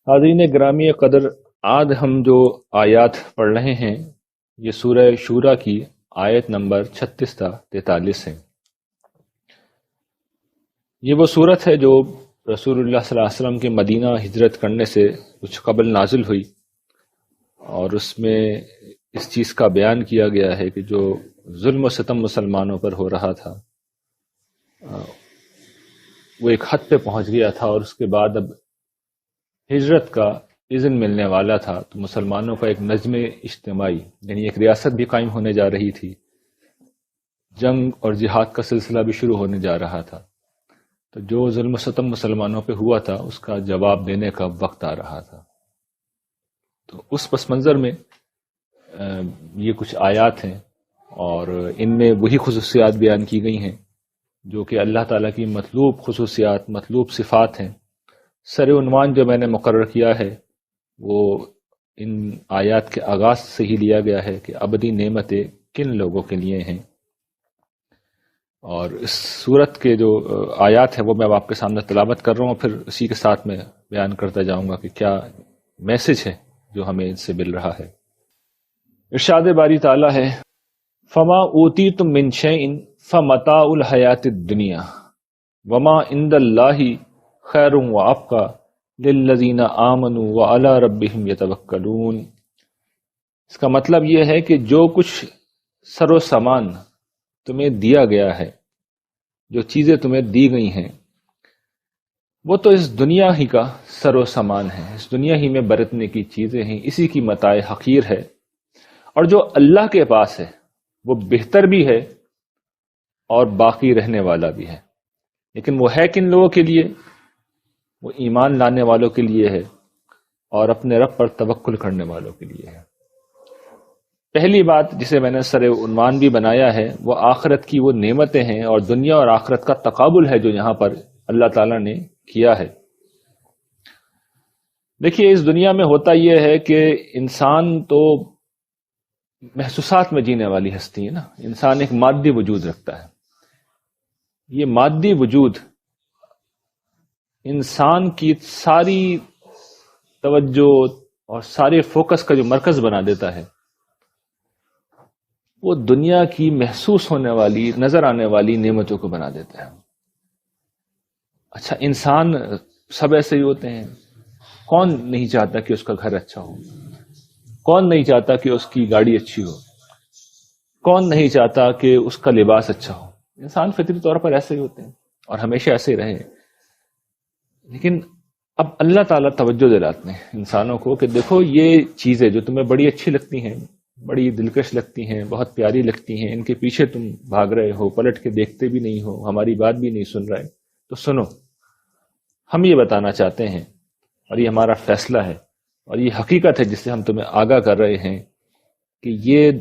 حاضرین گرامی قدر، آج ہم جو آیات پڑھ رہے ہیں یہ سورہ شورا کی آیت نمبر 36 تا 43 ہے۔ یہ وہ صورت ہے جو رسول اللہ صلی اللہ علیہ وسلم کے مدینہ ہجرت کرنے سے کچھ قبل نازل ہوئی، اور اس میں اس چیز کا بیان کیا گیا ہے کہ جو ظلم و ستم مسلمانوں پر ہو رہا تھا وہ ایک حد پہ پہنچ گیا تھا، اور اس کے بعد اب ہجرت کا اذن ملنے والا تھا تو مسلمانوں کا ایک نظم اجتماعی، یعنی ایک ریاست بھی قائم ہونے جا رہی تھی، جنگ اور جہاد کا سلسلہ بھی شروع ہونے جا رہا تھا، تو جو ظلم و ستم مسلمانوں پہ ہوا تھا اس کا جواب دینے کا وقت آ رہا تھا۔ تو اس پس منظر میں یہ کچھ آیات ہیں، اور ان میں وہی خصوصیات بیان کی گئی ہیں جو کہ اللہ تعالیٰ کی مطلوب خصوصیات، مطلوب صفات ہیں۔ سر عنوان جو میں نے مقرر کیا ہے وہ ان آیات کے آغاز سے ہی لیا گیا ہے کہ ابدی نعمتیں کن لوگوں کے لیے ہیں، اور اس صورت کے جو آیات ہیں وہ میں آپ کے سامنے تلاوت کر رہا ہوں، پھر اسی کے ساتھ میں بیان کرتا جاؤں گا کہ کیا میسج ہے جو ہمیں ان سے مل رہا ہے۔ ارشاد باری تعالیٰ ہے، فما اوتیتم من شیء فمتاع الحیات الدنیا وما عند اللہ خیر وابقی للذین آمنوا وعلی ربہم یتوکلون۔ اس کا مطلب یہ ہے کہ جو کچھ سر و سامان تمہیں دیا گیا ہے، جو چیزیں تمہیں دی گئی ہیں، وہ تو اس دنیا ہی کا سر و سامان ہے، اس دنیا ہی میں برتنے کی چیزیں ہیں، اسی کی متاع حقیر ہے، اور جو اللہ کے پاس ہے وہ بہتر بھی ہے اور باقی رہنے والا بھی ہے۔ لیکن وہ ہے کن لوگوں کے لیے؟ وہ ایمان لانے والوں کے لیے ہے اور اپنے رب پر توکل کرنے والوں کے لیے ہے۔ پہلی بات جسے میں نے سر عنوان بھی بنایا ہے وہ آخرت کی وہ نعمتیں ہیں، اور دنیا اور آخرت کا تقابل ہے جو یہاں پر اللہ تعالیٰ نے کیا ہے۔ دیکھیے، اس دنیا میں ہوتا یہ ہے کہ انسان تو محسوسات میں جینے والی ہستی ہے نا، انسان ایک مادی وجود رکھتا ہے۔ یہ مادی وجود انسان کی ساری توجہ اور سارے فوکس کا جو مرکز بنا دیتا ہے، وہ دنیا کی محسوس ہونے والی، نظر آنے والی نعمتوں کو بنا دیتا ہے۔ اچھا، انسان سب ایسے ہی ہوتے ہیں؟ کون نہیں چاہتا کہ اس کا گھر اچھا ہو؟ کون نہیں چاہتا کہ اس کی گاڑی اچھی ہو؟ کون نہیں چاہتا کہ اس کا لباس اچھا ہو؟ انسان فطری طور پر ایسے ہی ہوتے ہیں اور ہمیشہ ایسے ہی رہے ہیں۔ لیکن اب اللہ تعالیٰ توجہ دلاتے ہیں انسانوں کو کہ دیکھو، یہ چیزیں جو تمہیں بڑی اچھی لگتی ہیں، بڑی دلکش لگتی ہیں، بہت پیاری لگتی ہیں، ان کے پیچھے تم بھاگ رہے ہو، پلٹ کے دیکھتے بھی نہیں ہو، ہماری بات بھی نہیں سن رہے، تو سنو، ہم یہ بتانا چاہتے ہیں، اور یہ ہمارا فیصلہ ہے، اور یہ حقیقت ہے جس سے ہم تمہیں آگاہ کر رہے ہیں کہ یہ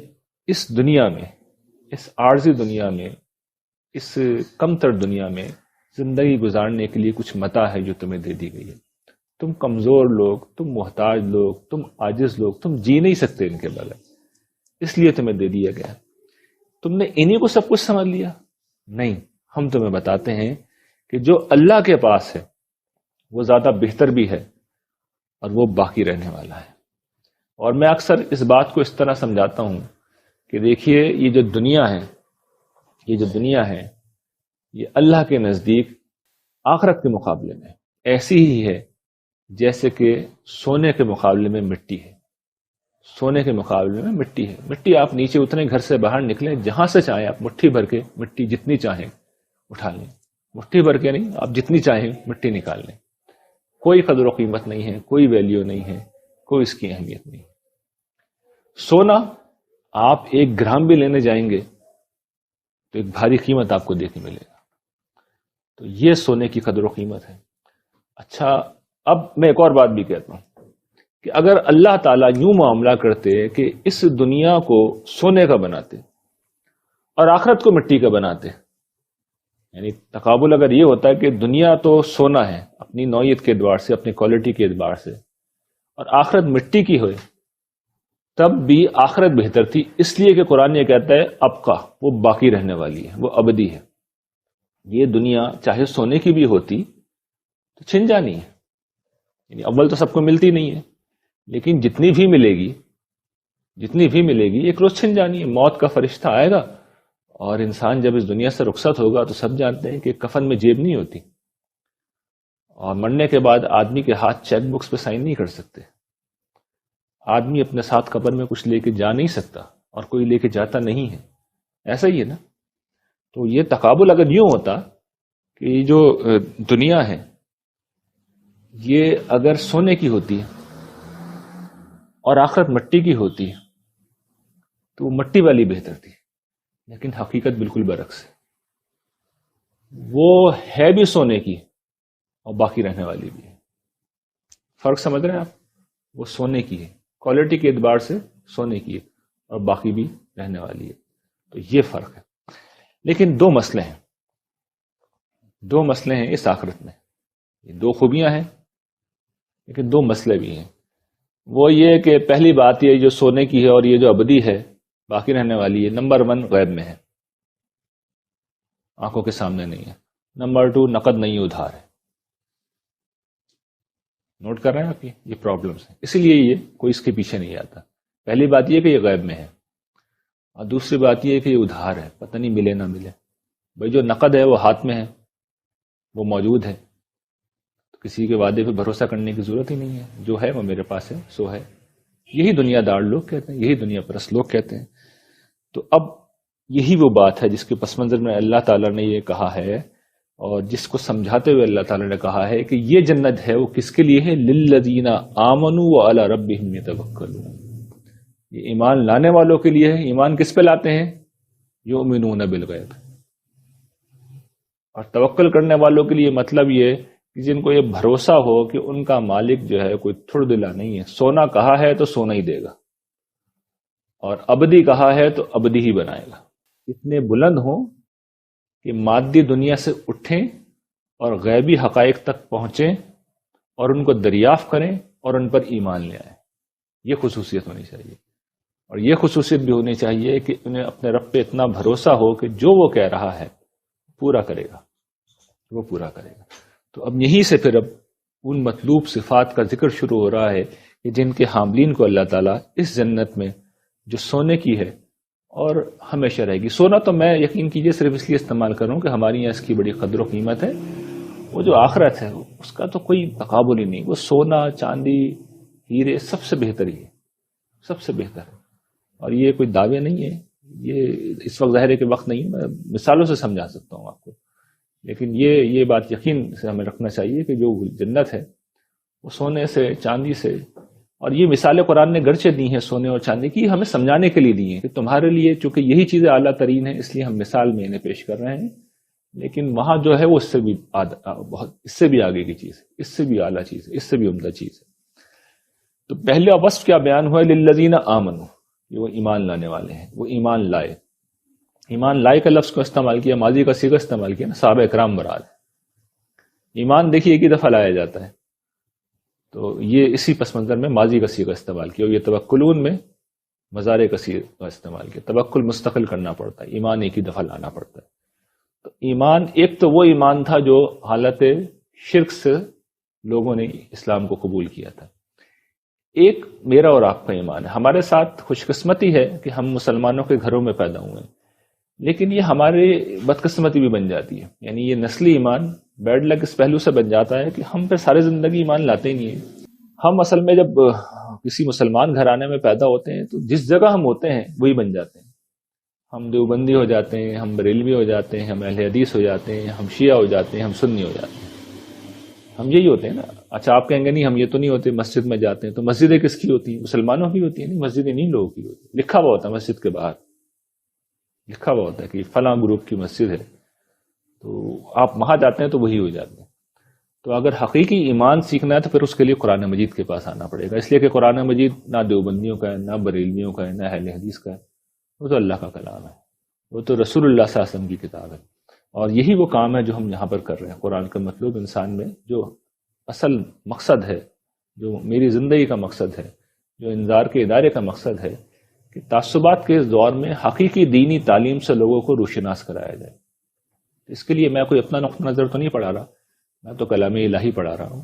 اس دنیا میں، اس عارضی دنیا میں، اس کمتر دنیا میں زندگی گزارنے کے لیے کچھ متاع ہے جو تمہیں دے دی گئی ہے۔ تم کمزور لوگ، تم محتاج لوگ، تم عاجز لوگ، تم جی نہیں سکتے ان کے بغیر، اس لیے تمہیں دے دیا گیا۔ تم نے انہی کو سب کچھ سمجھ لیا؟ نہیں، ہم تمہیں بتاتے ہیں کہ جو اللہ کے پاس ہے وہ زیادہ بہتر بھی ہے اور وہ باقی رہنے والا ہے۔ اور میں اکثر اس بات کو اس طرح سمجھاتا ہوں کہ دیکھیے، یہ جو دنیا ہے، یہ اللہ کے نزدیک آخرت کے مقابلے میں ایسی ہی ہے جیسے کہ سونے کے مقابلے میں مٹی ہے۔ سونے کے مقابلے میں مٹی ہے۔ مٹی آپ نیچے اتنے، گھر سے باہر نکلیں، جہاں سے چاہیں آپ مٹھی بھر کے مٹی جتنی چاہیں اٹھا لیں، مٹھی بھر کے نہیں، آپ جتنی چاہیں مٹی نکال لیں، کوئی قدر و قیمت نہیں ہے، کوئی ویلیو نہیں ہے، کوئی اس کی اہمیت نہیں۔ سونا آپ 1 گرام بھی لینے جائیں گے تو ایک بھاری قیمت آپ کو دیکھنے ملے گا۔ تو یہ سونے کی قدر و قیمت ہے۔ اچھا، اب میں ایک اور بات بھی کہتا ہوں کہ اگر اللہ تعالیٰ یوں معاملہ کرتے کہ اس دنیا کو سونے کا بناتے اور آخرت کو مٹی کا بناتے، یعنی تقابل اگر یہ ہوتا ہے کہ دنیا تو سونا ہے اپنی نوعیت کے اعتبار سے، اپنی کوالٹی کے اعتبار سے، اور آخرت مٹی کی ہوئے، تب بھی آخرت بہتر تھی، اس لیے کہ قرآن یہ کہتا ہے ابقا، وہ باقی رہنے والی ہے، وہ ابدی ہے۔ یہ دنیا چاہے سونے کی بھی ہوتی تو چھن جانی ہے، یعنی اول تو سب کو ملتی نہیں ہے، لیکن جتنی بھی ملے گی ایک روز چھن جانی ہے، موت کا فرشتہ آئے گا، اور انسان جب اس دنیا سے رخصت ہوگا تو سب جانتے ہیں کہ کفن میں جیب نہیں ہوتی، اور مرنے کے بعد آدمی کے ہاتھ چیک بکس پہ سائن نہیں کر سکتے، آدمی اپنے ساتھ قبر میں کچھ لے کے جا نہیں سکتا، اور کوئی لے کے جاتا نہیں ہے، ایسا ہی ہے نا۔ تو یہ تقابل اگر یوں ہوتا کہ یہ جو دنیا ہے یہ اگر سونے کی ہوتی ہے اور آخرت مٹی کی ہوتی ہے تو وہ مٹی والی بہتر تھی، لیکن حقیقت بالکل برعکس ہے، وہ ہے بھی سونے کی اور باقی رہنے والی بھی ہے۔ فرق سمجھ رہے ہیں آپ؟ وہ سونے کی ہے، کوالٹی کے اعتبار سے سونے کی ہے، اور باقی بھی رہنے والی ہے، تو یہ فرق ہے۔ لیکن دو مسئلے ہیں اس آخرت میں، یہ دو خوبیاں ہیں لیکن دو مسئلے بھی ہیں۔ وہ یہ کہ پہلی بات یہ جو سونے کی ہے اور یہ جو ابدی ہے باقی رہنے والی ہے، نمبر 1 غیب میں ہے، آنکھوں کے سامنے نہیں ہے۔ نمبر 2 نقد نہیں ادھار ہے۔ نوٹ کر رہے ہیں آپ؟ یہ پرابلمس ہیں، اسی لیے یہ کوئی اس کے پیچھے نہیں آتا۔ پہلی بات یہ کہ یہ غیب میں ہے، اور دوسری بات یہ کہ یہ ادھار ہے، پتہ نہیں ملے نہ ملے۔ بھائی جو نقد ہے وہ ہاتھ میں ہے، وہ موجود ہے، تو کسی کے وعدے پہ بھروسہ کرنے کی ضرورت ہی نہیں ہے، جو ہے وہ میرے پاس ہے سو ہے۔ یہی دنیا دار لوگ کہتے ہیں، یہی دنیا پرست لوگ کہتے ہیں۔ تو اب یہی وہ بات ہے جس کے پس منظر میں اللہ تعالیٰ نے یہ کہا ہے، اور جس کو سمجھاتے ہوئے اللہ تعالیٰ نے کہا ہے کہ یہ جنت ہے وہ کس کے لیے ہے؟ للذین آمنوا وعلی ربہم یتوکلون، یہ ایمان لانے والوں کے لیے ہے۔ ایمان کس پہ لاتے ہیں؟ یؤمنون بالغیب۔ اور توکل کرنے والوں کے لیے مطلب یہ کہ جن کو یہ بھروسہ ہو کہ ان کا مالک جو ہے کوئی تھڑ دلا نہیں ہے، سونا کہا ہے تو سونا ہی دے گا، اور ابدی کہا ہے تو ابدی ہی بنائے گا۔ اتنے بلند ہوں کہ مادی دنیا سے اٹھیں اور غیبی حقائق تک پہنچیں اور ان کو دریافت کریں اور ان پر ایمان لے آئیں، یہ خصوصیت ہونی چاہیے۔ اور یہ خصوصیت بھی ہونی چاہیے کہ انہیں اپنے رب پہ اتنا بھروسہ ہو کہ جو وہ کہہ رہا ہے پورا کرے گا، وہ پورا کرے گا۔ تو اب یہیں سے پھر اب ان مطلوب صفات کا ذکر شروع ہو رہا ہے کہ جن کے حاملین کو اللہ تعالیٰ اس جنت میں جو سونے کی ہے اور ہمیشہ رہے گی۔ سونا تو میں یقین کیجئے صرف اس لیے استعمال کروں کہ ہماری یہاں اس کی بڑی قدر و قیمت ہے، وہ جو آخرت ہے اس کا تو کوئی تقابل ہی نہیں، وہ سونا چاندی ہیرے سب سے بہتر ہی ہے، سب سے بہتر ہے۔ اور یہ کوئی دعوے نہیں ہے، یہ اس وقت ظاہر ہے کہ وقت نہیں ہے، میں مثالوں سے سمجھا سکتا ہوں آپ کو، لیکن یہ بات یقین سے ہمیں رکھنا چاہیے کہ جو جنت ہے وہ سونے سے چاندی سے، اور یہ مثالیں قرآن نے گرچہ دی ہیں سونے اور چاندی کی، ہمیں سمجھانے کے لیے دی ہیں کہ تمہارے لیے چونکہ یہی چیزیں اعلیٰ ترین ہیں اس لیے ہم مثال میں انہیں پیش کر رہے ہیں، لیکن وہاں جو ہے وہ اس سے بھی آگے کی چیز ہے، اس سے بھی اعلیٰ چیز ہے، اس سے بھی عمدہ چیز ہے۔ تو پہلا وصف کیا بیان ہوا ہے؟ للذین آمنوا، یہ وہ ایمان لانے والے ہیں، وہ ایمان لائے۔ ایمان لائے کا لفظ کو استعمال کیا، ماضی کا صیغہ استعمال کیا نا، صحابہ اکرام مراد۔ ایمان دیکھیے ایک ہی دفعہ لایا جاتا ہے، تو یہ اسی پس منظر میں ماضی کا صیغہ استعمال کیا، اور یہ توکلون میں مضارع کا صیغہ استعمال کیا۔ توکل مستقل کرنا پڑتا ہے، ایمان ایک ہی دفعہ لانا پڑتا ہے۔ تو ایمان ایک تو وہ ایمان تھا جو حالت شرک سے لوگوں نے اسلام کو قبول کیا تھا، ایک میرا اور آپ کا ایمان ہے۔ ہمارے ساتھ خوش قسمتی ہے کہ ہم مسلمانوں کے گھروں میں پیدا ہوئے ہیں، لیکن یہ ہماری بدقسمتی بھی بن جاتی ہے، یعنی یہ نسلی ایمان بیڈ لک اس پہلو سے بن جاتا ہے کہ ہم پھر سارے زندگی ایمان لاتے ہی نہیں ہیں۔ ہم اصل میں جب کسی مسلمان گھرانے میں پیدا ہوتے ہیں تو جس جگہ ہم ہوتے ہیں وہی بن جاتے ہیں، ہم دیوبندی ہو جاتے ہیں، ہم بریلوی ہو جاتے ہیں، ہم اہل حدیث ہو جاتے ہیں، ہم شیعہ ہو جاتے ہیں، ہم سنی ہو جاتے ہیں، ہم یہی ہوتے ہیں نا۔ اچھا آپ کہیں گے نہیں ہم یہ تو نہیں ہوتے، مسجد میں جاتے ہیں، تو مسجدیں کس کی ہوتی ہیں؟ مسلمانوں کی ہوتی ہیں؟ نہیں، مسجدیں نہیں لوگوں کی ہوتی، لکھا ہوا ہوتا ہے مسجد کے باہر، لکھا ہوا ہوتا ہے کہ فلاں گروپ کی مسجد ہے، تو آپ وہاں جاتے ہیں تو وہی ہو جاتے ہیں۔ تو اگر حقیقی ایمان سیکھنا ہے تو پھر اس کے لیے قرآن مجید کے پاس آنا پڑے گا، اس لیے کہ قرآن مجید نہ دیوبندیوں کا ہے، نہ بریلویوں کا ہے، نہ اہل حدیث کا ہے، وہ تو اللہ کا کلام ہے، وہ تو رسول اللہ صلی اللہ علیہ وسلم کی کتاب ہے۔ اور یہی وہ کام ہے جو ہم یہاں پر کر رہے ہیں۔ قرآن کا مطلوب انسان میں جو اصل مقصد ہے، جو میری زندگی کا مقصد ہے، جو انذار کے ادارے کا مقصد ہے، کہ تعصبات کے اس دور میں حقیقی دینی تعلیم سے لوگوں کو روشناس کرایا جائے۔ اس کے لیے میں کوئی اپنا نقطہ نظر تو نہیں پڑھا رہا، میں تو کلام الہی پڑھا رہا ہوں،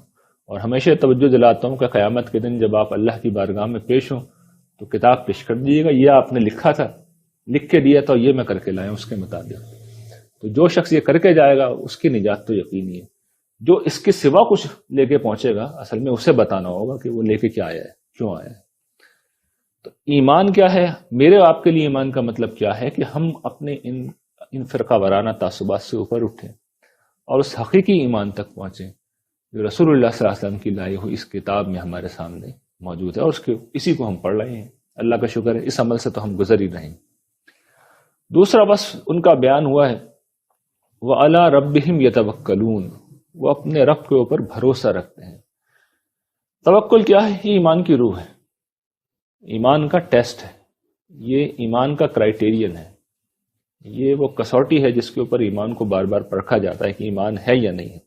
اور ہمیشہ توجہ دلاتا ہوں کہ قیامت کے دن جب آپ اللہ کی بارگاہ میں پیش ہوں تو کتاب پیش کر دیجیے گا، یہ آپ نے لکھا تھا، لکھ کے دیا تو یہ میں کر کے لایا اس کے مطابق. تو جو شخص یہ کر کے جائے گا اس کی نجات تو یقینی ہے. جو اس کے سوا کچھ لے کے پہنچے گا اصل میں اسے بتانا ہوگا کہ وہ لے کے کیا آیا ہے، کیوں آیا ہے. تو ایمان کیا ہے؟ میرے آپ کے لیے ایمان کا مطلب کیا ہے کہ ہم اپنے ان فرقہ وارانہ تعصبات سے اوپر اٹھیں اور اس حقیقی ایمان تک پہنچیں جو رسول اللہ صلی اللہ علیہ وسلم کی لائی ہوئی اس کتاب میں ہمارے سامنے موجود ہے، اور اسی کو ہم پڑھ رہے ہیں. اللہ کا شکر ہے اس عمل سے تو ہم گزر ہی رہے ہیں. دوسرا بس ان کا بیان ہوا ہے وَعَلَىٰ رَبِّهِمْ يَتَوَكَّلُونَ، وہ اپنے رب کے اوپر بھروسہ رکھتے ہیں. توکل کیا ہے؟ یہ ایمان کی روح ہے، ایمان کا ٹیسٹ ہے، یہ ایمان کا کرائیٹیرین ہے، یہ وہ کسوٹی ہے جس کے اوپر ایمان کو بار بار پرکھا جاتا ہے کہ ایمان ہے یا نہیں ہے.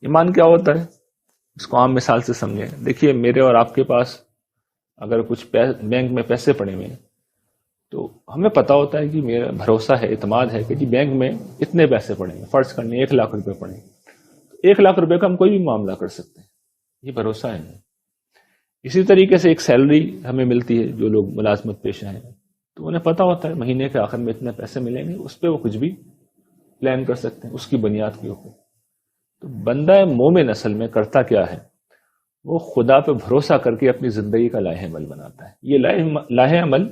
ایمان کیا ہوتا ہے؟ اس کو عام مثال سے سمجھیں. دیکھیے میرے اور آپ کے پاس اگر کچھ بینک میں پیسے پڑے ہوئے ہیں تو ہمیں پتا ہوتا ہے کہ میرا بھروسہ ہے، اعتماد ہے کہ جی بینک میں اتنے پیسے پڑے ہیں، فرض کرنے 1 لاکھ روپے پڑے ہیں، 1 لاکھ روپے کا ہم کوئی بھی معاملہ کر سکتے ہیں، یہ بھروسہ ہے. اسی طریقے سے ایک سیلری ہمیں ملتی ہے، جو لوگ ملازمت پیشہ ہیں تو انہیں پتا ہوتا ہے مہینے کے آخر میں اتنے پیسے ملیں گے، اس پہ وہ کچھ بھی پلان کر سکتے ہیں اس کی بنیاد کے اوپر. تو بندہ مومن اصل میں کرتا کیا ہے؟ وہ خدا پہ بھروسہ کر کے اپنی زندگی کا لاہ عمل بناتا ہے. یہ لاہ عمل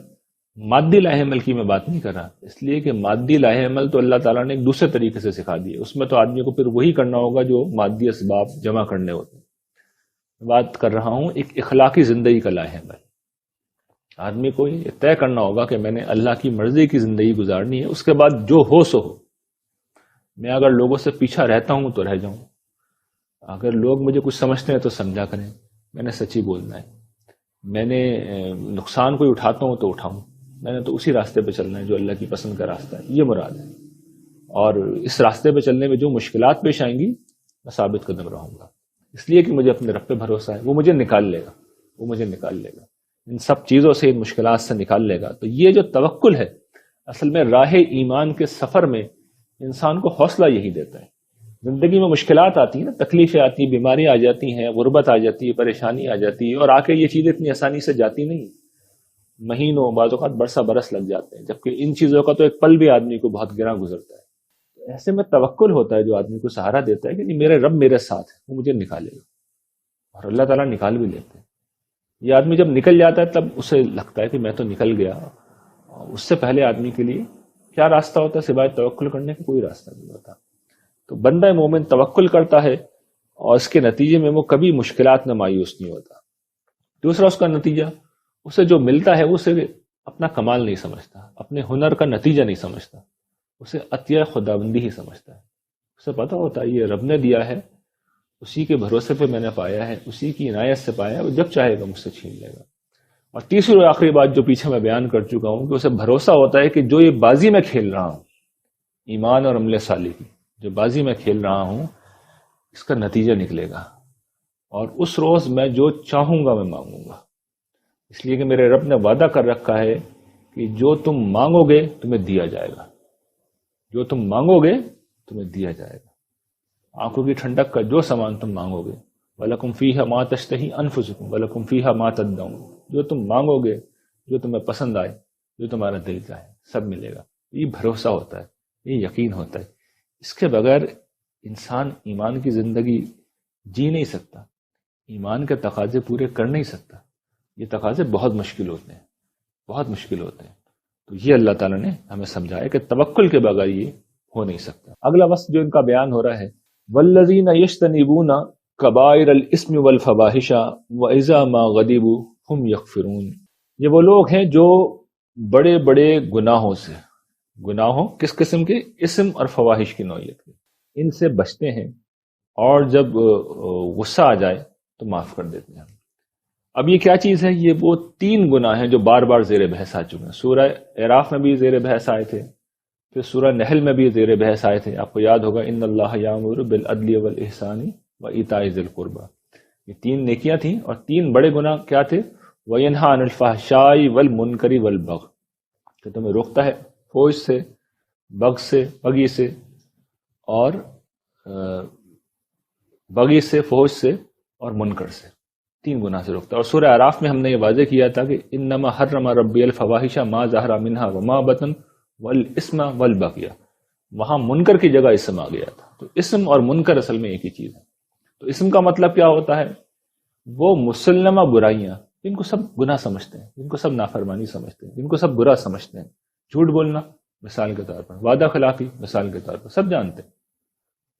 مادی لاہ عمل کی میں بات نہیں کر رہا، اس لیے کہ مادی لاہ عمل تو اللہ تعالیٰ نے ایک دوسرے طریقے سے سکھا دیے، اس میں تو آدمی کو پھر وہی کرنا ہوگا جو مادی اسباب جمع کرنے ہوتے ہیں. بات کر رہا ہوں ایک اخلاقی زندگی کا لاہ عمل. آدمی کو یہ طے کرنا ہوگا کہ میں نے اللہ کی مرضی کی زندگی گزارنی ہے، اس کے بعد جو ہو سو ہو. میں اگر لوگوں سے پیچھا رہتا ہوں تو رہ جاؤں، اگر لوگ مجھے کچھ سمجھتے ہیں تو سمجھا کریں، میں نے سچی بولنا ہے. میں نے نقصان کوئی اٹھاتا ہوں تو اٹھاؤں، میں نے تو اسی راستے پہ چلنا ہے جو اللہ کی پسند کا راستہ ہے، یہ مراد ہے. اور اس راستے پہ چلنے میں جو مشکلات پیش آئیں گی میں ثابت قدم رہوں گا، اس لیے کہ مجھے اپنے رب پہ بھروسہ ہے، وہ مجھے نکال لے گا، وہ مجھے نکال لے گا ان سب چیزوں سے، ان مشکلات سے نکال لے گا. تو یہ جو توکل ہے اصل میں راہ ایمان کے سفر میں انسان کو حوصلہ یہی دیتا ہے. زندگی میں مشکلات آتی ہیں نا، تکلیفیں آتی ہیں، بیماریاں آ جاتی ہیں، غربت آ جاتی ہے، پریشانی آ جاتی ہے، اور آ کے یہ چیزیں اتنی آسانی سے جاتی نہیں، مہینوں بعض اوقات برس لگ جاتے ہیں، جبکہ ان چیزوں کا تو ایک پل بھی آدمی کو بہت گراں گزرتا ہے. ایسے میں توکل ہوتا ہے جو آدمی کو سہارا دیتا ہے کہ نہیں میرے رب میرے ساتھ ہے، وہ مجھے نکالے گا، اور اللہ تعالیٰ نکال بھی لیتے ہیں. یہ آدمی جب نکل جاتا ہے تب اسے لگتا ہے کہ میں تو نکل گیا. اس سے پہلے آدمی کے لیے کیا راستہ ہوتا ہے سوائے توکل کرنے کا؟ کوئی راستہ نہیں ہوتا. تو بندہ مومن توکل کرتا ہے اور اس کے نتیجے میں وہ کبھی مشکلات میں مایوس نہیں ہوتا. دوسرا اس کا نتیجہ، اسے جو ملتا ہے اسے اپنا کمال نہیں سمجھتا، اپنے ہنر کا نتیجہ نہیں سمجھتا، اسے عطیہ خداوندی ہی سمجھتا ہے. اسے پتا ہوتا ہے یہ رب نے دیا ہے، اسی کے بھروسے پہ میں نے پایا ہے، اسی کی عنایت سے پایا ہے، وہ جب چاہے گا مجھ سے چھین لے گا. اور تیسری اور آخری بات جو پیچھے میں بیان کر چکا ہوں کہ اسے بھروسہ ہوتا ہے کہ جو یہ بازی میں کھیل رہا ہوں، ایمان اور عمل صالح کی جو بازی میں کھیل رہا ہوں، اس کا نتیجہ نکلے گا، اور اس روز میں جو چاہوں گا میں مانگوں گا. اس لیے کہ میرے رب نے وعدہ کر رکھا ہے کہ جو تم مانگو گے تمہیں دیا جائے گا، جو تم مانگو گے تمہیں دیا جائے گا. آنکھوں کی ٹھنڈک کا جو سامان تم مانگو گے، وَلَكُمْ فِيهَا مَا تَشْتَهِي أَنفُسُكُمْ وَلَكُمْ فِيهَا مَا تَدَّعُونَ، جو تم مانگو گے، جو تمہیں پسند آئے، جو تمہارا دل چاہے، سب ملے گا. یہ بھروسہ ہوتا ہے، یہ یقین ہوتا ہے. اس کے بغیر انسان ایمان کی زندگی جی نہیں سکتا، ایمان کے تقاضے پورے کر نہیں سکتا. یہ تقاضے بہت مشکل ہوتے ہیں، بہت مشکل ہوتے ہیں. تو یہ اللہ تعالیٰ نے ہمیں سمجھایا کہ توکل کے بغیر یہ ہو نہیں سکتا. اگلا وصف جو ان کا بیان ہو رہا ہے والذین یجتنبون کبائر الاسم والفواحش واذا ما غضبوا هم یغفرون. یہ وہ لوگ ہیں جو بڑے بڑے گناہوں سے، گناہوں کس قسم کے؟ اسم اور فواحش کی نوعیت کے، ان سے بچتے ہیں، اور جب غصہ آ جائے تو معاف کر دیتے ہیں. اب یہ کیا چیز ہے؟ یہ وہ 3 گناہ ہیں جو بار بار زیر بحث آ چکے ہیں. سورہ اعراف میں بھی زیر بحث آئے تھے، پھر سورہ نحل میں بھی زیر بحث آئے تھے. آپ کو یاد ہوگا ان اللہ یامر بالعدل والاحسان وایتاء ذی القربى. یہ 3 نیکیاں تھیں، اور 3 بڑے گناہ کیا تھے؟ وینہا عن الفحشاء والمنکر والبغی، کہ تمہیں روکتا ہے فحش سے، بغی سے، اور بغی سے، فحش سے اور منکر سے، 3 گناہ سے روکتا ہے۔ اور سورہ اعراف میں ہم نے یہ واضح کیا تھا کہ انما حرم ربی الفواحش ما ظہر منها وما بطن والاسم والبغی، وہاں منکر کی جگہ اسم آ گیا تھا۔ تو اسم اور منکر اصل میں ایک ہی چیز ہے۔ تو اسم کا مطلب کیا ہوتا ہے؟ وہ مسلمہ برائیاں جن کو سب گناہ سمجھتے ہیں، جن کو سب نافرمانی سمجھتے ہیں، جن کو سب برا سمجھتے ہیں۔ جھوٹ بولنا مثال کے طور پر، وعدہ خلافی مثال کے طور پر، سب جانتے ہیں۔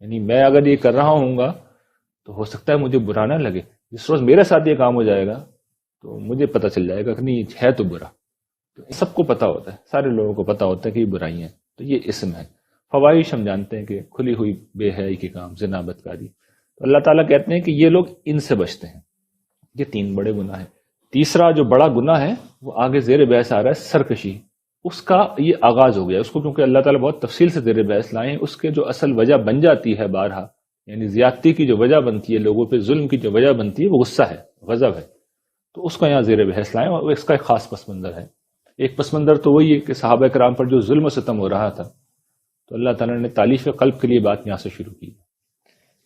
یعنی میں اگر یہ کر رہا ہوں گا تو ہو سکتا ہے مجھے برا نہ لگے، جس روز میرے ساتھ یہ کام ہو جائے گا تو مجھے پتہ چل جائے گا کہ نہیں ہے تو برا۔ تو سب کو پتہ ہوتا ہے، سارے لوگوں کو پتہ ہوتا ہے کہ یہ برائیاں ہیں، تو یہ اسم ہے۔ فواحش ہم جانتے ہیں کہ کھلی ہوئی بے حیائی کے کام، زنا، بدکاری۔ تو اللہ تعالیٰ کہتے ہیں کہ یہ لوگ ان سے بچتے ہیں۔ یہ 3 بڑے گناہ ہیں۔ تیسرا جو بڑا گناہ ہے وہ آگے زیر بحث آ رہا ہے، سرکشی۔ اس کا یہ آغاز ہو گیا، اس کو کیونکہ اللہ تعالیٰ بہت تفصیل سے زیر بحث لائے ہیں، اس کے جو اصل وجہ بن جاتی ہے بارہا، یعنی زیادتی کی جو وجہ بنتی ہے، لوگوں پہ ظلم کی جو وجہ بنتی ہے، وہ غصہ ہے، غضب ہے۔ تو اس کو یہاں زیر بحث لائیں، اور اس کا ایک خاص پس منظر ہے۔ ایک پس منظر تو وہی ہے کہ صحابہ کرام پر جو ظلم و ستم ہو رہا تھا، تو اللہ تعالیٰ نے تالیف قلب کے لیے بات یہاں سے شروع کی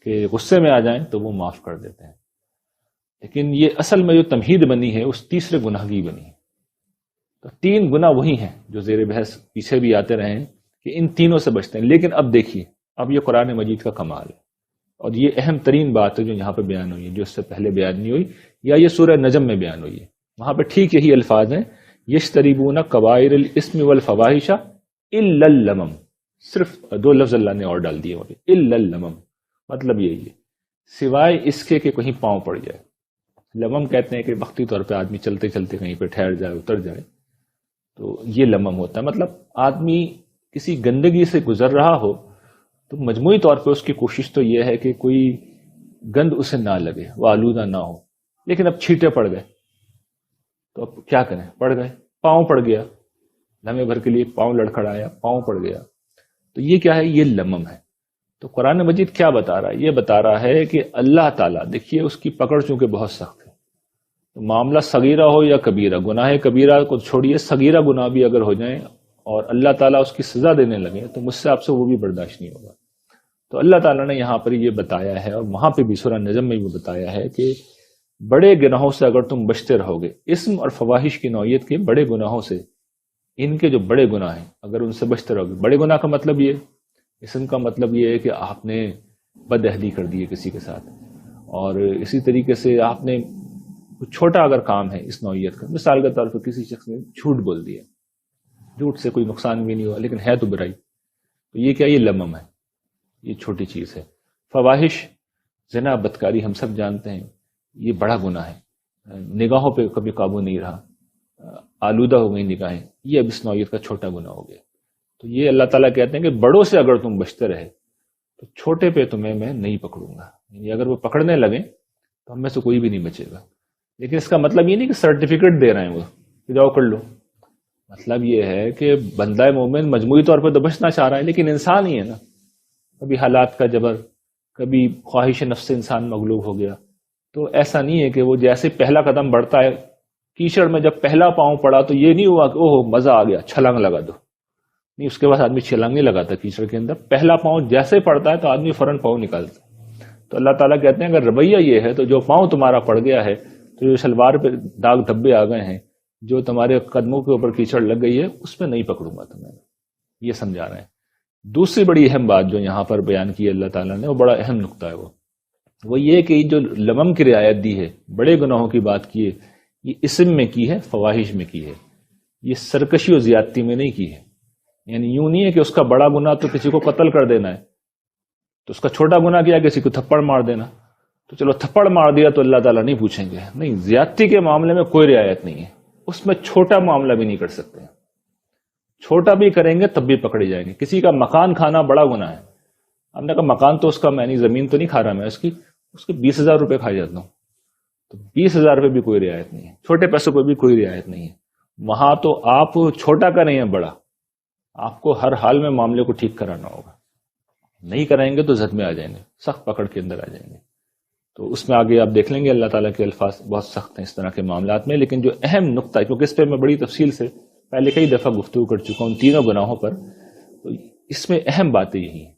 کہ غصے میں آ جائیں تو وہ معاف کر دیتے ہیں۔ لیکن یہ اصل میں جو تمہید بنی ہے اس تیسرے گناہ کی بنی ہے۔ تو 3 گناہ وہی ہیں جو زیر بحث پیچھے بھی آتے رہے ہیں کہ ان تینوں سے بچتے ہیں۔ لیکن اب دیکھیے، اب یہ قرآن مجید کا کمال ہے، اور یہ اہم ترین بات ہے جو یہاں پہ بیان ہوئی ہے، جو اس سے پہلے بیان نہیں ہوئی، یا یہ سورہ نجم میں بیان ہوئی ہے۔ وہاں پہ ٹھیک یہی الفاظ ہیں، یجتنبون کبائر الاسم والفواحش الا اللمم۔ صرف 2 لفظ اللہ نے اور ڈال دیے وہاں پہ، الا اللمم، مطلب یہی ہے سوائے اس کے کہ کہیں پاؤں پڑ جائے۔ لمم کہتے ہیں کہ وقتی طور پہ آدمی چلتے چلتے کہیں پہ ٹھہر جائے، اتر جائے، تو یہ لمم ہوتا ہے۔ مطلب آدمی کسی گندگی سے گزر رہا ہو تو مجموعی طور پہ اس کی کوشش تو یہ ہے کہ کوئی گند اسے نہ لگے، وہ آلودہ نہ ہو، لیکن اب چھینٹے پڑ گئے تو اب کیا کریں؟ پڑ گئے، پاؤں پڑ گیا، لمحے بھر کے لیے پاؤں لڑکھڑایا، پاؤں پڑ گیا، تو یہ کیا ہے؟ یہ لمم ہے۔ تو قرآن مجید کیا بتا رہا ہے؟ یہ بتا رہا ہے کہ اللہ تعالیٰ، دیکھیے اس کی پکڑ چونکہ بہت سخت ہے، تو معاملہ صغیرہ ہو یا کبیرہ، گناہ کبیرہ کو چھوڑیے، صغیرہ گناہ بھی اگر ہو جائیں اور اللہ تعالیٰ اس کی سزا دینے لگے تو مجھ سے آپ سے وہ بھی برداشت نہیں ہوگا۔ تو اللہ تعالیٰ نے یہاں پر یہ بتایا ہے، اور وہاں پہ بھی سورہ نجم میں بھی بتایا ہے کہ بڑے گناہوں سے اگر تم بچتے رہو گے، اسم اور فواحش کی نوعیت کے بڑے گناہوں سے، ان کے جو بڑے گناہ ہیں اگر ان سے بچتے رہو گے، بڑے گناہ کا مطلب یہ، اسم کا مطلب یہ ہے کہ آپ نے بد اہلی کر دی ہے کسی کے ساتھ، اور اسی طریقے سے آپ نے کچھ چھوٹا اگر کام ہے اس نوعیت کا، مثال کے طور پر کسی شخص نے جھوٹ بول دیا، جھوٹ سے کوئی نقصان بھی نہیں ہوا لیکن ہے تو برائی، تو یہ کیا؟ یہ لمم ہے، یہ چھوٹی چیز ہے۔ فواحش، زنا، بدکاری، ہم سب جانتے ہیں یہ بڑا گناہ ہے، نگاہوں پہ کبھی قابو نہیں رہا، آلودہ ہو گئی نگاہیں، یہ اب اس نوعیت کا چھوٹا گناہ ہو گیا۔ تو یہ اللہ تعالیٰ کہتے ہیں کہ بڑوں سے اگر تم بچتے رہے تو چھوٹے پہ تمہیں میں نہیں پکڑوں گا، یعنی اگر وہ پکڑنے لگیں تو ہم میں سے کوئی بھی نہیں بچے گا۔ لیکن اس کا مطلب یہ نہیں کہ سرٹیفکیٹ دے رہے ہیں وہ کہ جاؤ کر لو، مطلب یہ ہے کہ بندہ مومن مجموعی طور پہ تو بچنا چاہ رہا ہے، لیکن انسان ہی ہے نا، کبھی حالات کا جبر، کبھی خواہش نفس سے انسان مغلوب ہو گیا، تو ایسا نہیں ہے کہ وہ جیسے پہلا قدم بڑھتا ہے، کیچڑ میں جب پہلا پاؤں پڑا تو یہ نہیں ہوا کہ اوہ مزہ آ گیا چھلانگ لگا دو، نہیں، اس کے بعد آدمی چھلانگ نہیں لگاتا کیچڑ کے اندر، پہلا پاؤں جیسے پڑتا ہے تو آدمی فوراً پاؤں نکالتا ہے۔ تو اللہ تعالیٰ کہتے ہیں اگر رویہ یہ ہے تو جو پاؤں تمہارا پڑ گیا ہے، تو جو شلوار پہ داغ دھبے آ گئے ہیں، جو تمہارے قدموں کے اوپر کیچڑ لگ گئی ہے، اس میں نہیں پکڑوں گا تمہیں، یہ سمجھا رہے ہیں۔ دوسری بڑی اہم بات جو یہاں پر بیان کی اللہ تعالیٰ نے، وہ بڑا اہم نقطہ ہے، وہ یہ کہ جو لمم کی رعایت دی ہے، بڑے گناہوں کی بات کی ہے، یہ اسم میں کی ہے، فواحش میں کی ہے، یہ سرکشی و زیادتی میں نہیں کی ہے۔ یعنی یوں نہیں ہے کہ اس کا بڑا گناہ تو کسی کو قتل کر دینا ہے، تو اس کا چھوٹا گناہ کیا کسی کو تھپڑ مار دینا، تو چلو تھپڑ مار دیا تو اللہ تعالیٰ نہیں پوچھیں گے، نہیں، زیادتی کے معاملے میں کوئی رعایت نہیں ہے، اس میں چھوٹا معاملہ بھی نہیں کر سکتے، چھوٹا بھی کریں گے تب بھی پکڑے جائیں گے۔ کسی کا مکان کھانا بڑا گناہ ہے، ہم نے کہا مکان تو اس کا، میں نہیں، زمین تو نہیں کھا رہا میں، اس کے 20,000 روپے کھا جاتا ہوں، تو 20,000 روپے بھی کوئی رعایت نہیں ہے، چھوٹے پیسوں پہ بھی کوئی رعایت نہیں ہے۔ وہاں تو آپ چھوٹا کا نہیں ہے بڑا، آپ کو ہر حال میں معاملے کو ٹھیک کرانا ہوگا، نہیں کرائیں گے تو زد میں آ جائیں گے، سخت پکڑ کے اندر آ جائیں گے۔ تو اس میں آگے آپ دیکھ لیں گے اللہ تعالیٰ کے الفاظ بہت سخت ہیں اس طرح کے معاملات میں، لیکن جو اہم نقطہ ہے، کیونکہ اس پہ میں بڑی تفصیل سے پہلے کئی دفعہ گفتگو کر چکا ہوں تینوں گناہوں پر، تو اس میں اہم باتیں یہی ہیں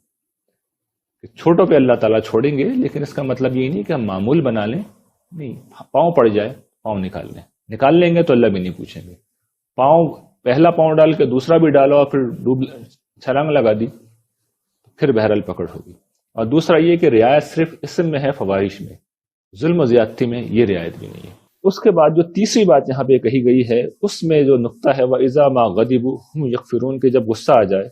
کہ چھوٹوں پہ اللہ تعالیٰ چھوڑیں گے، لیکن اس کا مطلب یہی نہیں کہ ہم معمول بنا لیں نہیں، پاؤں پڑ جائے پاؤں نکال لیں گے تو اللہ بھی نہیں پوچھیں گے. پاؤں، پہلا پاؤں ڈال کے دوسرا بھی ڈالو اور پھر چھلانگ لگا دی، پھر بہرحال پکڑ ہوگی. اور دوسرا یہ کہ رعایت صرف اسم میں ہے، فواہش میں، ظلم و زیادتی میں یہ رعایت بھی نہیں ہے. اس کے بعد جو تیسری بات یہاں پہ کہی گئی ہے اس میں جو نقطہ ہے وَإِذَا مَا غَضِبُوا هُمْ يَغْفِرُونَ، کہ جب غصہ آ جائے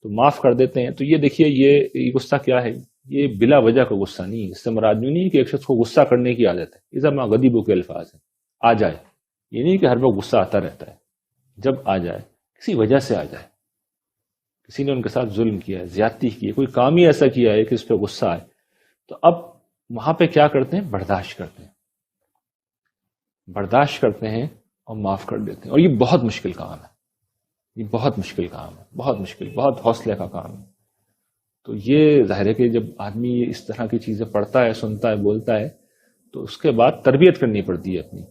تو معاف کر دیتے ہیں. تو یہ دیکھیے یہ غصہ کیا ہے، یہ بلا وجہ کا غصہ نہیں ہے. اس سے مراد نہیں ہے کہ ایک شخص کو غصہ کرنے کی عادت ہے. اذا ما غضبوا کے الفاظ ہیں، آ جائے، یہ نہیں کہ ہر وقت غصہ آتا رہتا ہے. جب آ جائے، کسی وجہ سے آ جائے، کسی نے ان کے ساتھ ظلم کیا ہے، زیادتی کی ہے، کوئی کام ہی ایسا کیا ہے کہ اس پہ غصہ آئے، تو اب وہاں پہ کیا کرتے ہیں؟ برداشت کرتے ہیں، برداشت کرتے ہیں اور معاف کر دیتے ہیں. اور یہ بہت مشکل کام ہے، یہ بہت مشکل کام ہے، بہت مشکل، بہت حوصلے کا کام ہے. تو یہ ظاہر ہے کہ جب آدمی اس طرح کی چیزیں پڑھتا ہے، سنتا ہے، بولتا ہے، تو اس کے بعد تربیت کرنی پڑتی ہے اپنی،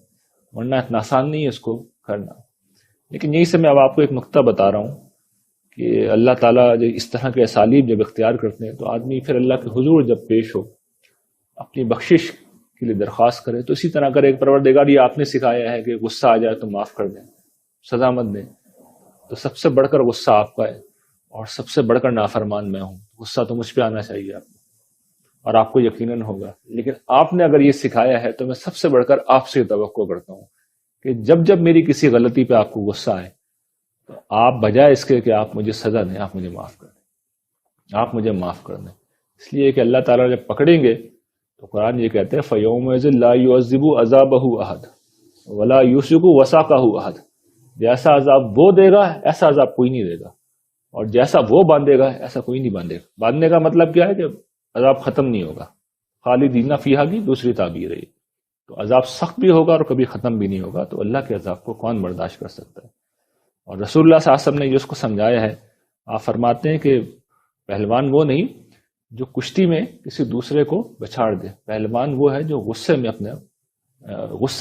ورنہ اتنا آسان نہیں ہے اس کو کرنا. لیکن یہی سے میں اب آپ کو ایک نقطہ بتا رہا ہوں کہ اللہ تعالیٰ جب اس طرح کے اسالیب جب اختیار کرتے ہیں تو آدمی پھر اللہ کے حضور جب پیش ہو، اپنی بخشش کے لیے درخواست کرے تو اسی طرح کرے. پروردگار یہ آپ نے سکھایا ہے کہ غصہ آ جائے تو معاف کر دیں، سزا مت دیں. تو سب سے بڑھ کر غصہ آپ کا ہے اور سب سے بڑھ کر نافرمان میں ہوں. غصہ تو مجھ پہ آنا چاہیے آپ کو، اور آپ کو یقیناً ہوگا. لیکن آپ نے اگر یہ سکھایا ہے تو میں سب سے بڑھ کر آپ سے توقع کرتا ہوں کہ جب جب میری کسی غلطی پہ آپ کو غصہ آئے تو آپ بجائے اس کے کہ آپ مجھے سزا دیں، آپ مجھے معاف کر دیں، آپ مجھے معاف کر دیں. اس لیے کہ اللہ تعالیٰ جب پکڑیں گے تو قرآن یہ کہتے ہیں فَيَوْمَئِذٍ لَا يُعَذِّبُ عَذَابَهُ أَحَدٌ وَلَا يُوثِقُ وَثَاقَهُ أَحَدٌ. جیسا عذاب وہ دے گا ایسا عذاب کوئی نہیں دے گا، اور جیسا وہ باندھے گا ایسا کوئی نہیں باندھے گا. باندھنے کا مطلب کیا ہے کہ عذاب ختم نہیں ہوگا. خالدین فیہا کی دوسری تعبیر ہے. تو عذاب سخت بھی ہوگا اور کبھی ختم بھی نہیں ہوگا. تو اللہ کے عذاب کو کون برداشت کر سکتا ہے؟ اور رسول اللہ صلی اللہ علیہ وسلم نے جو اس کو سمجھایا ہے، آپ فرماتے ہیں کہ پہلوان وہ نہیں جو کشتی میں کسی دوسرے کو بچھاڑ دے، پہلوان وہ ہے جو غصے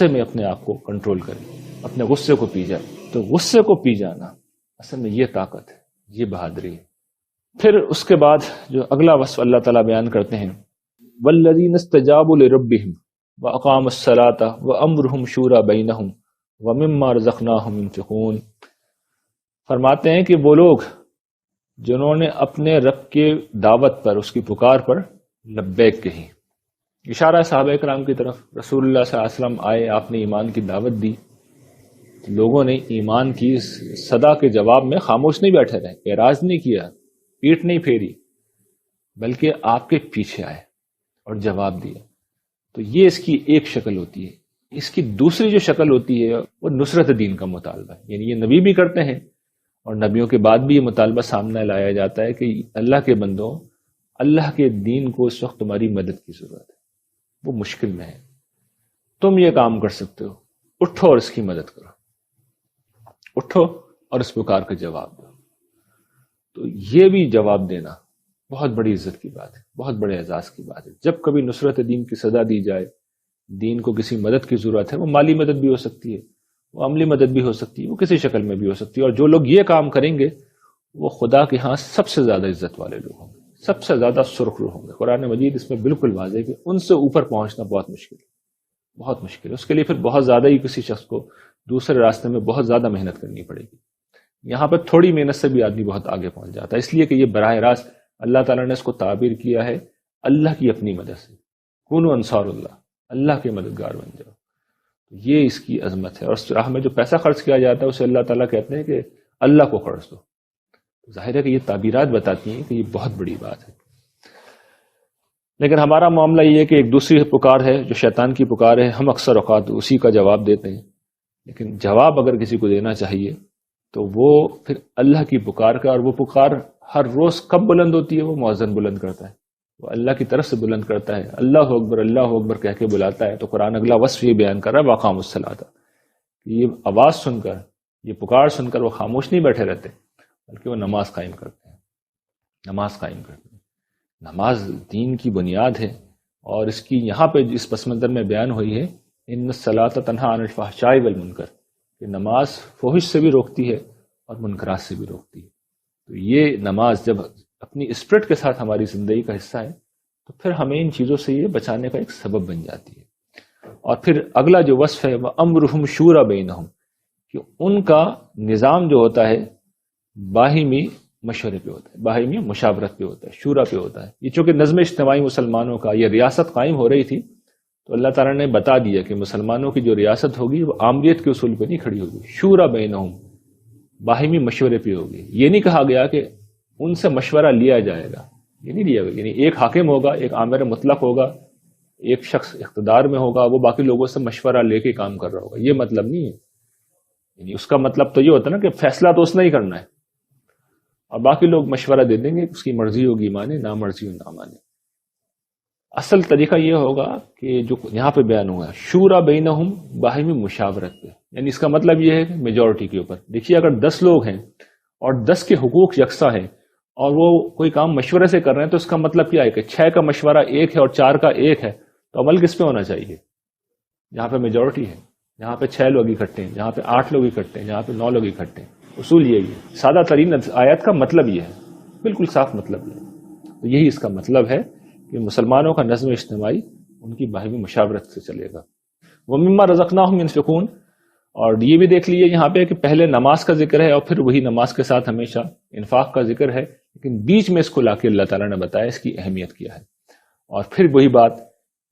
میں اپنے آپ کو کنٹرول کرے، اپنے غصے کو پی جائے. تو غصے کو پی جانا اصل میں یہ طاقت ہے، یہ بہادری ہے. پھر اس کے بعد جو اگلا وصف اللہ تعالیٰ بیان کرتے ہیں والذین استجابوا لربہم واقاموا الصلاۃ وامرهم شورى بینہم ومما رزقناہم ينفقون. فرماتے ہیں کہ وہ لوگ جنہوں نے اپنے رب کے دعوت پر، اس کی پکار پر لبیک کہی. اشارہ صحابہ کرام کی طرف. رسول اللہ صلی اللہ علیہ وسلم آئے، آپ نے ایمان کی دعوت دی، لوگوں نے ایمان کی صدا کے جواب میں خاموش نہیں بیٹھے رہے، اعراض نہیں کیا، پیٹ نہیں پھیری، بلکہ آپ کے پیچھے آئے اور جواب دیا. تو یہ اس کی ایک شکل ہوتی ہے. اس کی دوسری جو شکل ہوتی ہے وہ نصرت دین کا مطالبہ ہے. یعنی یہ نبی بھی کرتے ہیں اور نبیوں کے بعد بھی یہ مطالبہ سامنے لایا جاتا ہے کہ اللہ کے بندوں، اللہ کے دین کو اس وقت تمہاری مدد کی ضرورت ہے، وہ مشکل میں ہے، تم یہ کام کر سکتے ہو، اٹھو اور اس کی مدد کرو، اٹھو اور اس پکار کا جواب دو. تو یہ بھی جواب دینا بہت بڑی عزت کی بات ہے، بہت بڑے اعزاز کی بات ہے. جب کبھی نصرت دین کی صدا دی جائے، دین کو کسی مدد کی ضرورت ہے، وہ مالی مدد بھی ہو سکتی ہے، وہ عملی مدد بھی ہو سکتی ہے، وہ کسی شکل میں بھی ہو سکتی ہے. اور جو لوگ یہ کام کریں گے وہ خدا کے ہاں سب سے زیادہ عزت والے لوگ ہوں گے، سب سے زیادہ سرخ روح ہوں گے. قرآن مجید اس میں بالکل واضح ہے کہ ان سے اوپر پہنچنا بہت مشکل ہے، بہت مشکل ہے. اس کے لیے پھر بہت زیادہ ہی کسی شخص کو دوسرے راستے میں بہت زیادہ محنت کرنی پڑے گی. یہاں پر تھوڑی محنت سے بھی آدمی بہت آگے پہنچ جاتا ہے. اس لیے کہ یہ براہ راست اللہ تعالیٰ نے اس کو تعبیر کیا ہے اللہ کی اپنی مدد سے. کونوا انصار اللہ، اللہ کے مددگار بن جاؤ. یہ اس کی عظمت ہے. اور اس راہ میں جو پیسہ خرچ کیا جاتا ہے اسے اللہ تعالیٰ کہتے ہیں کہ اللہ کو قرض دو. ظاہر ہے کہ یہ تعبیرات بتاتی ہیں کہ یہ بہت بڑی بات ہے. لیکن ہمارا معاملہ یہ ہے کہ ایک دوسری پکار ہے جو شیطان کی پکار ہے، ہم اکثر اوقات اسی کا جواب دیتے ہیں. لیکن جواب اگر کسی کو دینا چاہیے تو وہ پھر اللہ کی پکار کا، اور وہ پکار ہر روز کب بلند ہوتی ہے؟ وہ مؤذن بلند کرتا ہے، وہ اللہ کی طرف سے بلند کرتا ہے، اللہ اکبر اللہ اکبر کہہ کے بلاتا ہے. تو قرآن اگلا وصف یہ بیان کر رہا ہے واقاموا الصلاۃ. یہ آواز سن کر، یہ پکار سن کر وہ خاموش نہیں بیٹھے رہتے، بلکہ وہ نماز قائم کرتے ہیں، نماز قائم کرتے ہیں. نماز دین کی بنیاد ہے. اور اس کی یہاں پہ اس پس منظر میں بیان ہوئی ہے ان الصلاۃ تنہی عن الفحشاء والمنکر، کہ نماز فحش سے بھی روکتی ہے اور منکرات سے بھی روکتی ہے. تو یہ نماز جب اپنی اسپرٹ کے ساتھ ہماری زندگی کا حصہ ہے تو پھر ہمیں ان چیزوں سے یہ بچانے کا ایک سبب بن جاتی ہے. اور پھر اگلا جو وصف ہے وہ امرہم شورا بینہم، کہ ان کا نظام جو ہوتا ہے باہمی مشورے پہ ہوتا ہے، باہمی مشاورت پہ ہوتا ہے، شورا پہ ہوتا ہے۔ یہ چونکہ نظم اجتماعی مسلمانوں کا یہ ریاست قائم ہو رہی تھی، تو اللہ تعالیٰ نے بتا دیا کہ مسلمانوں کی جو ریاست ہوگی وہ آمریت کے اصول پہ نہیں کھڑی ہوگی، شورا بینہم، باہمی مشورے پہ ہوگی۔ یہ نہیں کہا گیا کہ ان سے مشورہ لیا جائے گا، یہ نہیں لیا گیا، یعنی ایک حاکم ہوگا، ایک آمر مطلق ہوگا، ایک شخص اقتدار میں ہوگا، وہ باقی لوگوں سے مشورہ لے کے کام کر رہا ہوگا، یہ مطلب نہیں ہے۔ یعنی اس کا مطلب تو یہ ہوتا ہے نا کہ فیصلہ تو اس نے ہی کرنا ہے اور باقی لوگ مشورہ دے دیں گے، اس کی مرضی ہوگی مانے، نہ مرضی ہو نہ مانے۔ اصل طریقہ یہ ہوگا کہ جو یہاں پہ بیان ہوا ہے شورا بینہم، باہمی مشاورت پہ، یعنی اس کا مطلب یہ ہے کہ میجورٹی کے اوپر۔ دیکھیے اگر 10 لوگ ہیں اور 10 کے حقوق یکساں ہیں اور وہ کوئی کام مشورے سے کر رہے ہیں، تو اس کا مطلب کیا ہے کہ 6 کا مشورہ 1 ہے اور 4 کا 1 ہے، تو عمل کس پہ ہونا چاہیے؟ جہاں پہ میجورٹی ہے، جہاں پہ 6 لوگ اکٹھے ہیں، جہاں پہ 8 لوگ اکٹھے ہیں، جہاں پہ 9 لوگ اکٹھے ہیں۔ اصول یہی ہے، سادہ ترین آیت کا مطلب یہ ہے، بالکل صاف مطلب یہ ہے۔ تو یہی اس کا مطلب ہے کہ مسلمانوں کا نظم اجتماعی ان کی باہمی مشاورت سے چلے گا۔ وَمِمَّا رَزَقْنَاهُمْ يُنْفِقُونَ، اور یہ بھی دیکھ لیجیے یہاں پہ کہ پہلے نماز کا ذکر ہے اور پھر وہی نماز کے ساتھ ہمیشہ انفاق کا ذکر ہے، لیکن بیچ میں اس کو لا کے اللہ تعالیٰ نے بتایا اس کی اہمیت کیا ہے۔ اور پھر وہی بات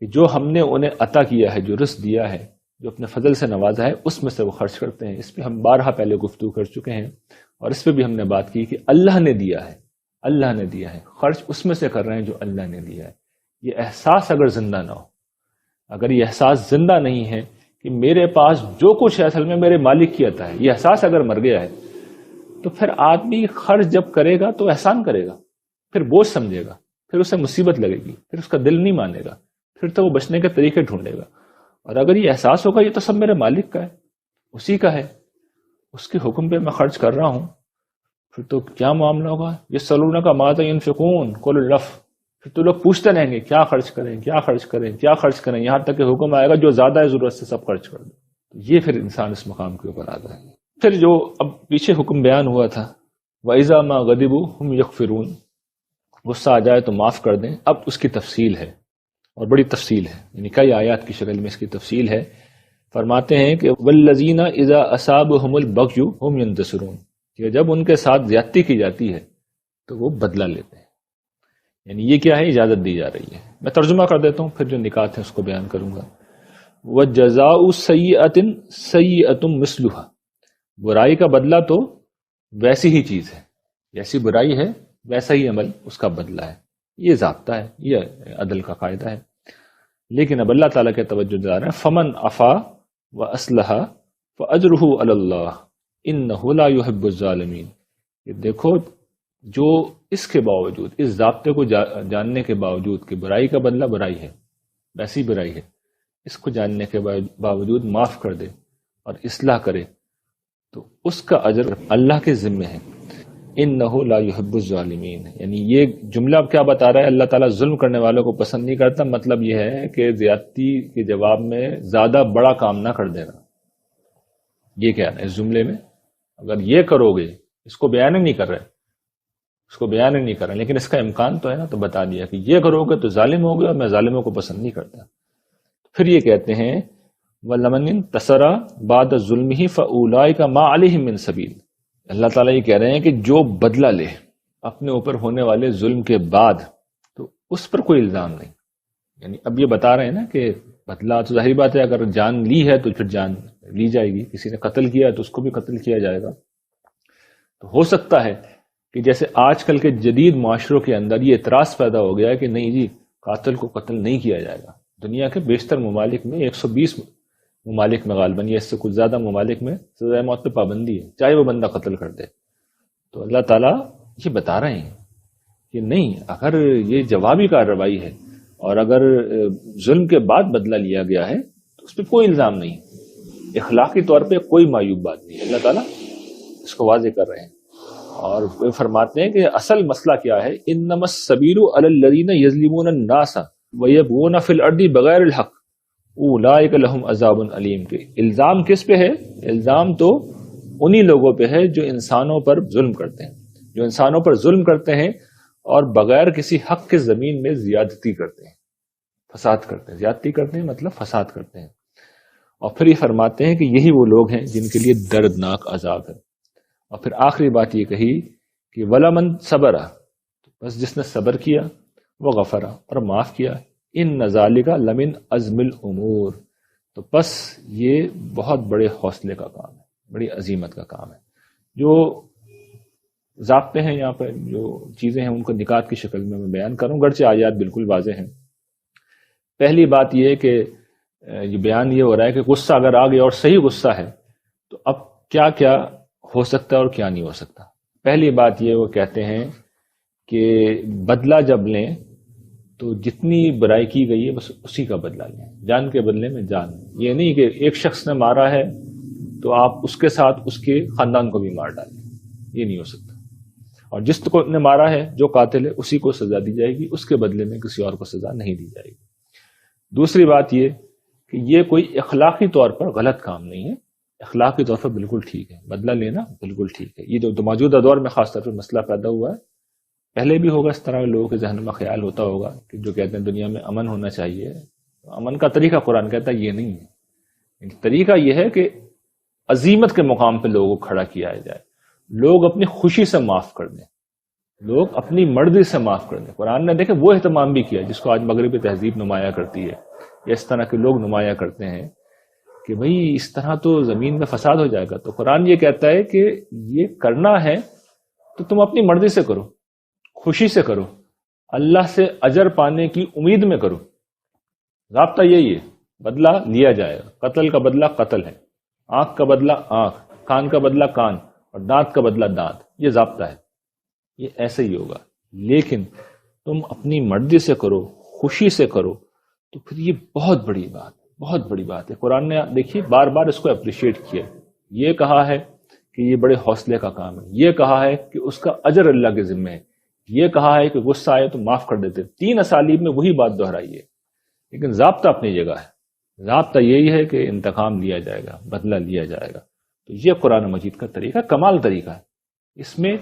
کہ جو ہم نے انہیں عطا کیا ہے، جو رزق دیا ہے، جو اپنے فضل سے نوازا ہے، اس میں سے وہ خرچ کرتے ہیں۔ اس پہ ہم بارہا پہلے گفتگو کر چکے ہیں اور اس پہ بھی ہم نے بات کی کہ اللہ نے دیا ہے، اللہ نے دیا ہے، خرچ اس میں سے کر رہے ہیں جو اللہ نے دیا ہے۔ یہ احساس اگر زندہ نہ ہو، اگر یہ احساس زندہ نہیں ہے کہ میرے پاس جو کچھ ہے اصل میں میرے مالک کی عطا ہے، یہ احساس اگر مر گیا ہے، تو پھر آدمی خرچ جب کرے گا تو احسان کرے گا، پھر بوجھ سمجھے گا، پھر اسے مصیبت لگے گی، پھر اس کا دل نہیں مانے گا، پھر تو وہ بچنے کے طریقے ڈھونڈے گا۔ اور اگر یہ احساس ہوگا یہ تو سب میرے مالک کا ہے، اسی کا ہے، اس کے حکم پہ میں خرچ کر رہا ہوں، پھر تو کیا معاملہ ہوگا؟ یہ سلونہ کا ماذا ینفقون قل العفو، پھر تو لوگ پوچھتے رہیں گے کیا خرچ کریں، کیا خرچ کریں، کیا خرچ کریں، یہاں تک کہ حکم آئے گا جو زیادہ ہے ضرورت سے سب خرچ کر دو۔ یہ پھر انسان اس مقام کے اوپر آتا ہے۔ پھر جو اب پیچھے حکم بیان ہوا تھا وَإِذَا مَا غَضِبُوا هُمْ يَغْفِرُونَ، غصہ آ جائے تو معاف کر دیں، اب اس کی تفصیل ہے اور بڑی تفصیل ہے، یعنی کئی آیات کی شکل میں اس کی تفصیل ہے۔ فرماتے ہیں کہ وَالَّذِينَ إِذَا أَصَابَهُمُ الْبَغْيُ هُمْ يَنْتَصِرُونَ، کہ جب ان کے ساتھ زیادتی کی جاتی ہے تو وہ بدلہ لیتے ہیں۔ یعنی یہ کیا ہے؟ اجازت دی جا رہی ہے۔ میں ترجمہ کر دیتا ہوں، پھر جو نکات ہیں اس کو بیان کروں گا۔ وَجَزَاءُ سَيِّئَةٍ سَيِّئَةٌ مِثْلُهَا، برائی کا بدلہ تو ویسی ہی چیز ہے، جیسی برائی ہے ویسا ہی عمل اس کا بدلہ ہے، یہ ضابطہ ہے، یہ عدل کا قاعدہ ہے۔ لیکن اب اللہ تعالیٰ کے توجہ دلا رہے ہیں فمن عفا واصلح فاجرہ علی اللہ انہ لا یحب الظالمین، کہ دیکھو جو اس کے باوجود، اس ضابطے کو جاننے کے باوجود کہ برائی کا بدلہ برائی ہے، ویسی برائی ہے، اس کو جاننے کے باوجود معاف کر دے اور اصلاح کرے تو اس کا اجر اللہ کے ذمے ہے۔ انہ لا یحب الظالمین، یعنی یہ جملہ اب کیا بتا رہا ہے؟ اللہ تعالیٰ ظلم کرنے والوں کو پسند نہیں کرتا، مطلب یہ ہے کہ زیادتی کے جواب میں زیادہ بڑا کام نہ کر دینا۔ یہ کیا ہے اس جملے میں؟ اگر یہ کرو گے، اس کو بیان نہیں کر رہے، اس کو بیان نہیں کر رہے، لیکن اس کا امکان تو ہے نا، تو بتا دیا کہ یہ کرو گے تو ظالم ہوگے اور میں ظالموں کو پسند نہیں کرتا۔ پھر یہ کہتے ہیں وَلَمَنِ انتَصَرَ بَعْدَ ظُلْمِهِ فَأُولَٰئِكَ مَا عَلَيْهِم مِّن سَبِيلٍ، اللہ تعالیٰ یہ کہہ رہے ہیں کہ جو بدلہ لے اپنے اوپر ہونے والے ظلم کے بعد تو اس پر کوئی الزام نہیں۔ یعنی اب یہ بتا رہے ہیں نا کہ بدلہ تو ظاہری بات ہے، اگر جان لی ہے تو پھر جان لی جائے گی، کسی نے قتل کیا ہے تو اس کو بھی قتل کیا جائے گا۔ تو ہو سکتا ہے کہ جیسے آج کل کے جدید معاشروں کے اندر یہ اعتراض پیدا ہو گیا ہے کہ نہیں جی قاتل کو قتل نہیں کیا جائے گا۔ دنیا کے بیشتر ممالک میں 120 ممالک میں غالباً یا اس سے کچھ زیادہ ممالک میں سزائے موت پہ پابندی ہے، چاہے وہ بندہ قتل کر دے۔ تو اللہ تعالیٰ یہ بتا رہے ہیں کہ نہیں، اگر یہ جوابی کارروائی ہے اور اگر ظلم کے بعد بدلہ لیا گیا ہے تو اس پہ کوئی الزام نہیں، اخلاقی طور پہ کوئی معیوب بات نہیں، اللہ تعالیٰ اس کو واضح کر رہے ہیں۔ اور وہ فرماتے ہیں کہ اصل مسئلہ کیا ہے؟ انما السبیل علی الذین یظلمون الناس ویبغون فی الارض بغیر الحق اولئک لہم عذاب علیم، کے الزام کس پہ ہے؟ الزام تو انہی لوگوں پہ ہے جو انسانوں پر ظلم کرتے ہیں، جو انسانوں پر ظلم کرتے ہیں اور بغیر کسی حق کے زمین میں زیادتی کرتے ہیں، فساد کرتے ہیں۔ زیادتی کرتے ہیں مطلب فساد کرتے ہیں۔ اور پھر یہ فرماتے ہیں کہ یہی وہ لوگ ہیں جن کے لیے دردناک عذاب ہے. اور پھر آخری بات یہ کہی کہ وَلَا مَن صَبَرَ، بس جس نے صبر کیا، وَغَفَرَ، اور معاف کیا، إِنَّ ذَلِكَ لَمِنْ عَزْمِ الْأُمُورِ، تو بس یہ بہت بڑے حوصلے کا کام ہے، بڑی عظیمت کا کام ہے. جو ضابطے ہیں یہاں پر، جو چیزیں ہیں، ان کو نکات کی شکل میں بیان کروں، گرچہ آیات بالکل واضح ہیں. پہلی بات یہ کہ یہ بیان یہ ہو رہا ہے کہ غصہ اگر آ گیا اور صحیح غصہ ہے تو اب کیا کیا ہو سکتا ہے اور کیا نہیں ہو سکتا. پہلی بات یہ وہ کہتے ہیں کہ بدلہ جب لیں تو جتنی برائی کی گئی ہے بس اسی کا بدلہ لیں، جان کے بدلے میں جان. یہ نہیں کہ ایک شخص نے مارا ہے تو آپ اس کے ساتھ اس کے خاندان کو بھی مار ڈالیں، یہ نہیں ہو سکتا. اور جس کو نے مارا ہے، جو قاتل ہے، اسی کو سزا دی جائے گی، اس کے بدلے میں کسی اور کو سزا نہیں دی جائے گی. دوسری بات یہ کہ یہ کوئی اخلاقی طور پر غلط کام نہیں ہے، اخلاقی طور پر بالکل ٹھیک ہے، بدلہ لینا بالکل ٹھیک ہے. یہ جو موجودہ دور میں خاص طور پر مسئلہ پیدا ہوا ہے، پہلے بھی ہوگا اس طرح کے لوگوں کے ذہن میں خیال ہوتا ہوگا کہ جو کہتے ہیں دنیا میں امن ہونا چاہیے، امن کا طریقہ قرآن کہتا ہے یہ نہیں ہے. طریقہ یہ ہے کہ عظیمت کے مقام پہ لوگوں کو کھڑا کیا جائے، لوگ اپنی خوشی سے معاف کر دیں، لوگ اپنی مرضی سے معاف کر دیں. قرآن نے دیکھے وہ اہتمام بھی کیا جس کو آج مغربی تہذیب نمایاں کرتی ہے، یا اس طرح کے لوگ نمایاں کرتے ہیں کہ بھئی اس طرح تو زمین میں فساد ہو جائے گا. تو قرآن یہ کہتا ہے کہ یہ کرنا ہے تو تم اپنی مرضی سے کرو، خوشی سے کرو، اللہ سے اجر پانے کی امید میں کرو. ضابطہ یہی ہے، بدلہ لیا جائے گا. قتل کا بدلہ قتل ہے، آنکھ کا بدلہ آنکھ، کان کا بدلہ کان، اور دانت کا بدلہ دانت. یہ ضابطہ ہے، یہ ایسے ہی ہوگا. لیکن تم اپنی مرضی سے کرو، خوشی سے کرو، تو پھر یہ بہت بڑی بات، بہت بڑی بات ہے. قرآن نے دیکھیے بار بار اس کو اپریشیٹ کیا. یہ کہا ہے کہ یہ بڑے حوصلے کا کام ہے، یہ کہا ہے کہ اس کا اجر اللہ کے ذمہ ہے، یہ کہا ہے کہ غصہ آئے تو معاف کر دیتے. تین اسالیب میں وہی بات دہرائی ہے، لیکن ضابطہ اپنی جگہ ہے. ضابطہ یہی ہے کہ انتقام لیا جائے گا، بدلہ لیا جائے گا. تو یہ قرآن مجید کا طریقہ کمال طریقہ ہے. اس میں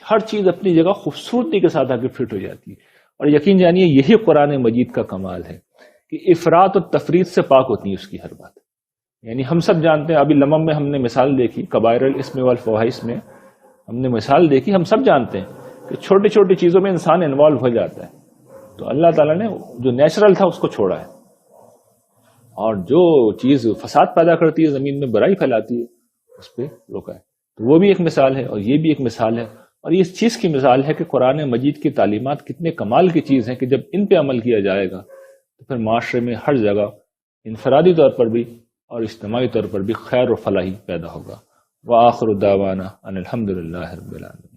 ہر چیز اپنی جگہ خوبصورتی کے ساتھ آگے فٹ ہو جاتی ہے. اور یقین جانیے یہی قرآن مجید کا کمال ہے کہ افراط و تفریط سے پاک ہوتی ہے اس کی ہر بات. یعنی ہم سب جانتے ہیں، ابھی لمم میں ہم نے مثال دیکھی، کبائر الاسم والفواحش میں ہم نے مثال دیکھی. ہم سب جانتے ہیں کہ چھوٹی چھوٹی چیزوں میں انسان انوالو ہو جاتا ہے. تو اللہ تعالیٰ نے جو نیچرل تھا اس کو چھوڑا ہے، اور جو چیز فساد پیدا کرتی ہے، زمین میں برائی پھیلاتی ہے، اس پہ روکا ہے. تو وہ بھی ایک مثال ہے، اور یہ بھی ایک مثال ہے. اور یہ اس چیز کی مثال ہے کہ قرآن مجید کی تعلیمات کتنے کمال کی چیز ہیں کہ جب ان پہ عمل کیا جائے گا تو پھر معاشرے میں ہر جگہ انفرادی طور پر بھی اور اجتماعی طور پر بھی خیر و فلاحی پیدا ہوگا. وآخر دعوانا ان الحمد للہ رب العالمین.